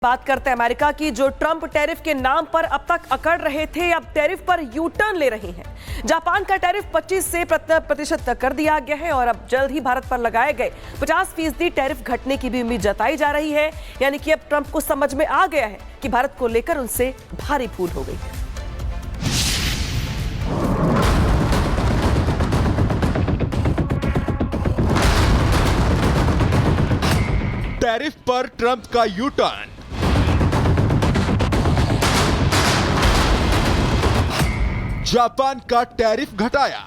बात करते हैं अमेरिका की, जो ट्रंप टैरिफ के नाम पर अब तक अकड़ रहे थे, अब टैरिफ पर यू टर्न ले रहे हैं। जापान का टैरिफ 25 से 50% तक कर दिया गया है और अब जल्द ही भारत पर लगाए गए 50% टैरिफ घटने की भी उम्मीद जताई जा रही है। यानी कि अब ट्रंप को समझ में आ गया है कि भारत को लेकर उनसे भारी भूल हो गई है। टैरिफ पर ट्रंप का यू टर्न। जापान का टैरिफ घटाया,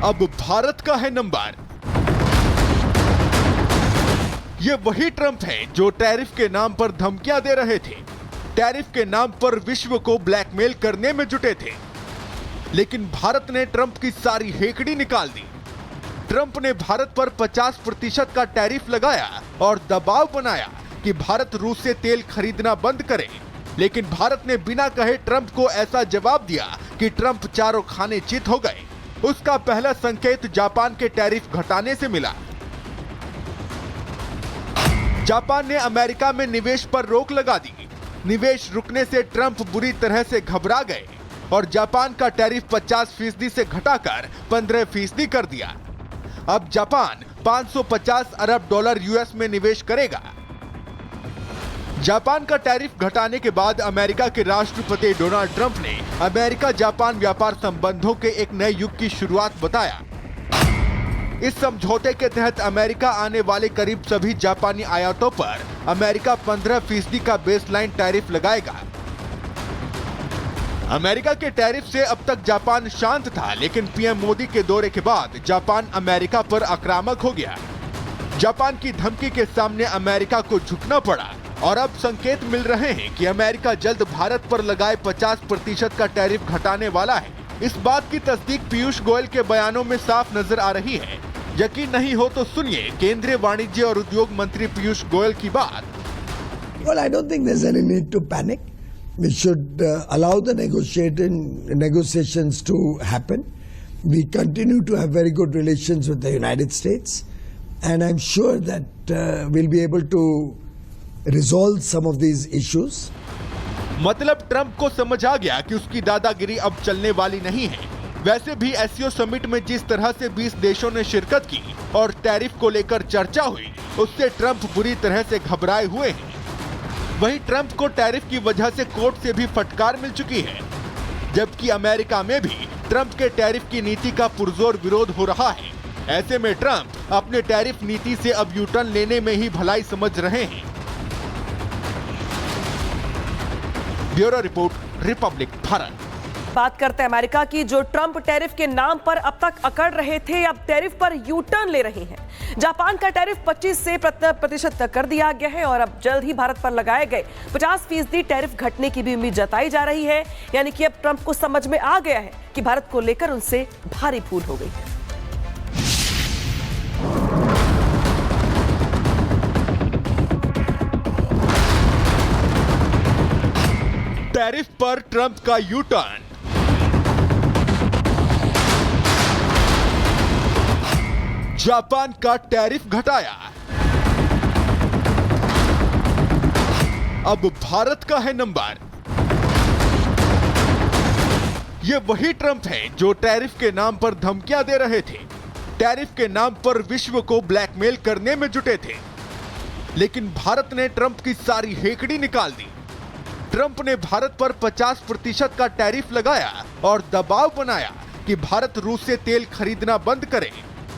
अब भारत का है नंबर। ये वही ट्रंप है जो टैरिफ के नाम पर धमकियां दे रहे थे, टैरिफ के नाम पर विश्व को ब्लैकमेल करने में जुटे थे। लेकिन भारत ने ट्रंप की सारी हेकड़ी निकाल दी। ट्रंप ने भारत पर 50% का टैरिफ लगाया और दबाव बनाया कि भारत रूस से तेल खरीदना बंद करे। लेकिन भारत ने बिना कहे ट्रंप को ऐसा जवाब दिया कि ट्रंप चारों खाने चित हो गए। उसका पहला संकेत जापान के टैरिफ घटाने से मिला। जापान ने अमेरिका में निवेश पर रोक लगा दी। निवेश रुकने से ट्रंप बुरी तरह से घबरा गए और जापान का टैरिफ 50% से घटाकर 15% कर दिया। अब जापान 550 अरब डॉलर यूएस में निवेश करेगा। जापान का टैरिफ घटाने के बाद अमेरिका के राष्ट्रपति डोनाल्ड ट्रंप ने अमेरिका जापान व्यापार संबंधों के एक नए युग की शुरुआत बताया। इस समझौते के तहत अमेरिका आने वाले करीब सभी जापानी आयातों पर अमेरिका 15% का बेसलाइन टैरिफ लगाएगा। अमेरिका के टैरिफ से अब तक जापान शांत था, लेकिन पीएम मोदी के दौरे के बाद जापान अमेरिका पर आक्रामक हो गया। जापान की धमकी के सामने अमेरिका को झुकना पड़ा और अब संकेत मिल रहे हैं कि अमेरिका जल्द भारत पर लगाए 50% का टैरिफ घटाने वाला है। इस बात की तस्दीक पीयूष गोयल के बयानों में साफ नजर आ रही है। यकीन नहीं हो तो सुनिए केंद्रीय वाणिज्य और उद्योग मंत्री पीयूष गोयल की बात। Well, I don't think there's any need to panic. We should allow the negotiations to happen. We continue to have very good relations with the United States, and I'm sure that we'll be able to resolve some of these issues. मतलब Trump को समझ आ गया कि उसकी दादागिरी अब चलने वाली नहीं है। वैसे भी एससीओ समिट में जिस तरह से 20 देशों ने शिरकत की और टैरिफ को लेकर चर्चा हुई, उससे ट्रंप बुरी तरह से घबराए हुए हैं। वहीं ट्रंप को टैरिफ की वजह से कोर्ट से भी फटकार मिल चुकी है, जबकि अमेरिका में भी ट्रंप के टैरिफ की नीति का पुरजोर विरोध हो रहा है। ऐसे में ट्रंप अपने टैरिफ नीति से अब यू टर्न लेने में ही भलाई समझ रहे हैं। Bureau report, Republic Bharat. बात करते हैं अमेरिका की, जो ट्रंप टैरिफ के नाम पर अब तक अकड़ रहे थे, अब टैरिफ पर यू टर्न ले रहे हैं। जापान का टैरिफ 25 से 50% तक कर दिया गया है और अब जल्द ही भारत पर लगाए गए 50% टैरिफ घटने की भी उम्मीद जताई जा रही है। यानी कि अब ट्रंप को समझ में आ गया है कि भारत को लेकर उनसे भारी भूल हो गई है। टैरिफ पर ट्रंप का यू टर्न। जापान का टैरिफ घटाया, अब भारत का है नंबर। ये वही ट्रंप है जो टैरिफ के नाम पर धमकियां दे रहे थे, टैरिफ के नाम पर विश्व को ब्लैकमेल करने में जुटे थे। लेकिन भारत ने ट्रंप की सारी हेकड़ी निकाल दी। ट्रंप ने भारत पर 50% का टैरिफ लगाया और दबाव बनाया कि भारत रूस से तेल खरीदना बंद करे।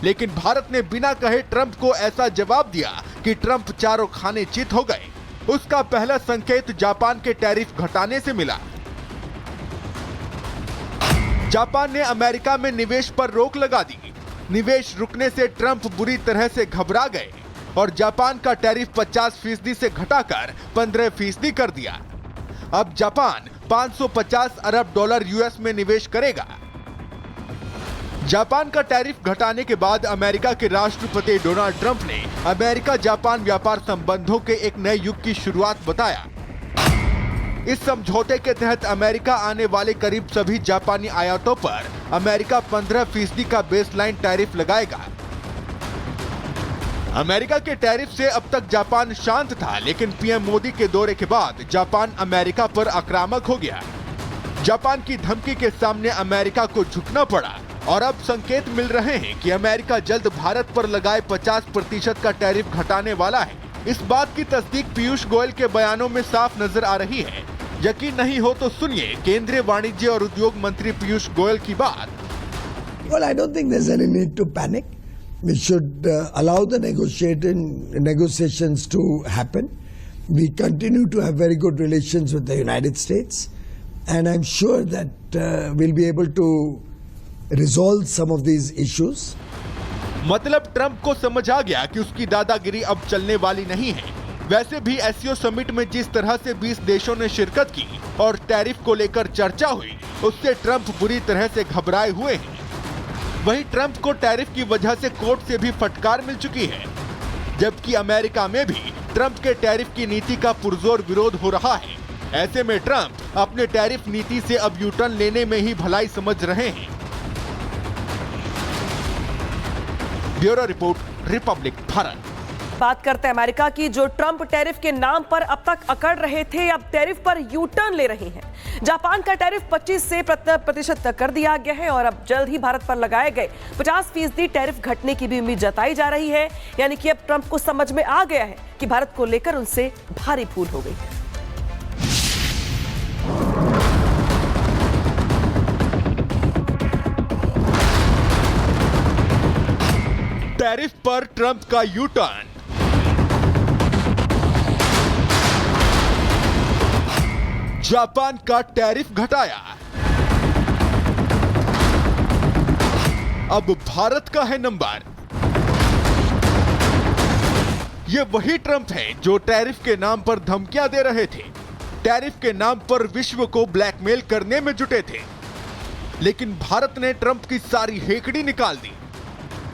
लेकिन भारत ने बिना कहे ट्रंप को ऐसा जवाब दिया कि ट्रंप चारों खाने चित हो गए। उसका पहला संकेत जापान के टैरिफ घटाने से मिला। जापान ने अमेरिका में निवेश पर रोक लगा दी। निवेश रुकने से ट्रंप बुरी तरह से घबरा गए और जापान का टैरिफ 50% से घटाकर 15% कर दिया। अब जापान 550 अरब डॉलर यूएस में निवेश करेगा। जापान का टैरिफ घटाने के बाद अमेरिका के राष्ट्रपति डोनाल्ड ट्रंप ने अमेरिका जापान व्यापार संबंधों के एक नए युग की शुरुआत बताया। इस समझौते के तहत अमेरिका आने वाले करीब सभी जापानी आयातों पर अमेरिका 15% का बेसलाइन टैरिफ लगाएगा। अमेरिका के टैरिफ से अब तक जापान शांत था, लेकिन पीएम मोदी के दौरे के बाद जापान अमेरिका पर आक्रामक हो गया। जापान की धमकी के सामने अमेरिका को झुकना पड़ा और अब संकेत मिल रहे हैं कि अमेरिका जल्द भारत पर लगाए 50% का टैरिफ घटाने वाला है। इस बात की तस्दीक पीयूष गोयल के बयानों में साफ नजर आ रही है। यकीन नहीं हो तो सुनिए केंद्रीय वाणिज्य और उद्योग मंत्री पीयूष गोयल की बात। Well, I don't think there's any need to panic. We should allow the negotiations to happen. We continue to have very good relations with the United States, and I'm sure that we'll be able to resolve some of these issues. मतलब Trump को समझ आ गया कि उसकी दादागिरी अब चलने वाली नहीं है। वैसे भी एससीओ समिट में जिस तरह से 20 देशों ने शिरकत की और टैरिफ को लेकर चर्चा हुई, उससे ट्रंप बुरी तरह से घबराए हुए हैं। वहीं ट्रंप को टैरिफ की वजह से कोर्ट से भी फटकार मिल चुकी है, जबकि अमेरिका में भी ट्रंप के टैरिफ की नीति का पुरजोर विरोध हो रहा है। ऐसे में ट्रंप अपने टैरिफ नीति से अब यूटर्न लेने में ही भलाई समझ रहे हैं। Bureau report, Republic Bharat. बात करते हैं अमेरिका की, जो ट्रंप टैरिफ के नाम पर अब तक अकड़ रहे थे, अब टैरिफ पर यू टर्न ले रहे हैं। जापान का टैरिफ 25 से 50% तक कर दिया गया है और अब जल्द ही भारत पर लगाए गए 50% टैरिफ घटने की भी उम्मीद जताई जा रही है। यानी कि अब ट्रंप को समझ में आ गया है कि भारत को लेकर उनसे भारी भूल हो गई है। टैरिफ पर ट्रंप का यू टर्न। जापान का टैरिफ घटाया, अब भारत का है नंबर। ये वही ट्रंप है जो टैरिफ के नाम पर धमकियां दे रहे थे, टैरिफ के नाम पर विश्व को ब्लैकमेल करने में जुटे थे। लेकिन भारत ने ट्रंप की सारी हेकड़ी निकाल दी।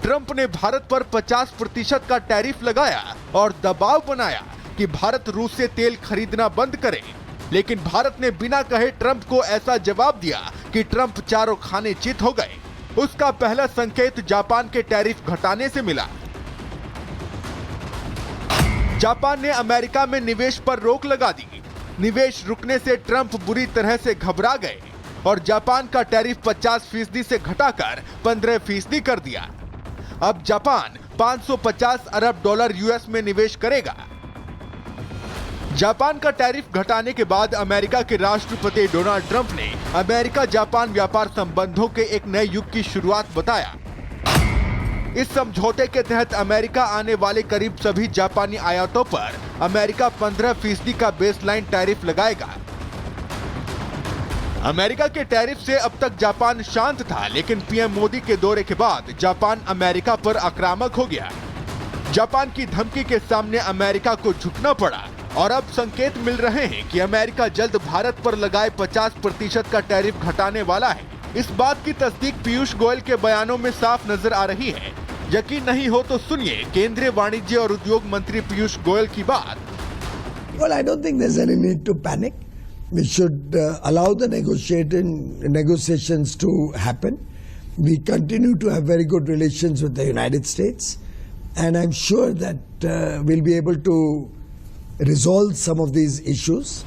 ट्रंप ने भारत पर 50% का टैरिफ लगाया और दबाव बनाया कि भारत रूस से तेल खरीदना बंद करे। लेकिन भारत ने बिना कहे ट्रंप को ऐसा जवाब दिया कि ट्रंप चारों खाने चित हो गए। उसका पहला संकेत जापान के टैरिफ घटाने से मिला। जापान ने अमेरिका में निवेश पर रोक लगा दी। निवेश रुकने से ट्रंप बुरी तरह से घबरा गए और जापान का टैरिफ 50% से घटाकर 15% कर दिया। अब जापान 550 अरब डॉलर यूएस में निवेश करेगा। जापान का टैरिफ घटाने के बाद अमेरिका के राष्ट्रपति डोनाल्ड ट्रंप ने अमेरिका जापान व्यापार संबंधों के एक नए युग की शुरुआत बताया। इस समझौते के तहत अमेरिका आने वाले करीब सभी जापानी आयातों पर अमेरिका 15% का बेसलाइन टैरिफ लगाएगा। अमेरिका के टैरिफ से अब तक जापान शांत था, लेकिन पीएम मोदी के दौरे के बाद जापान अमेरिका पर आक्रामक हो गया। जापान की धमकी के सामने अमेरिका को झुकना पड़ा और अब संकेत मिल रहे हैं कि अमेरिका जल्द भारत पर लगाए 50% का टैरिफ घटाने वाला है। इस बात की तस्दीक पीयूष गोयल के बयानों में साफ नजर आ रही है। यकीन नहीं हो तो सुनिए केंद्रीय वाणिज्य और उद्योग मंत्री पीयूष गोयल की बात। Well, I don't think there's any need to panic. We should allow the negotiations to happen. We continue to have very good relations with the United States, and I'm sure that we'll be able to resolve some of these issues.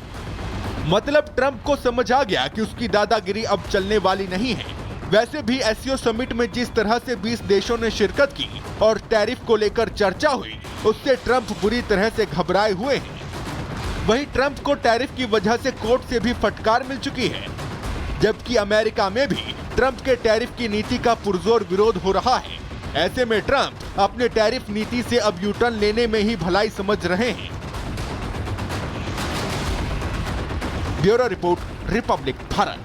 मतलब Trump को समझ आ गया कि उसकी दादागिरी अब चलने वाली नहीं है। वैसे भी एससीओ समिट में जिस तरह से 20 देशों ने शिरकत की और टैरिफ को लेकर चर्चा हुई, उससे ट्रंप बुरी तरह से घबराए हुए हैं। वहीं ट्रंप को टैरिफ की वजह से कोर्ट से भी फटकार मिल चुकी है, जबकि अमेरिका में भी ट्रंप के टैरिफ की नीति का पुरजोर विरोध हो रहा है। ऐसे में ट्रंप अपने टैरिफ नीति से अब यूटर्न लेने में ही भलाई समझ रहे हैं। Bureau report, Republic Bharat.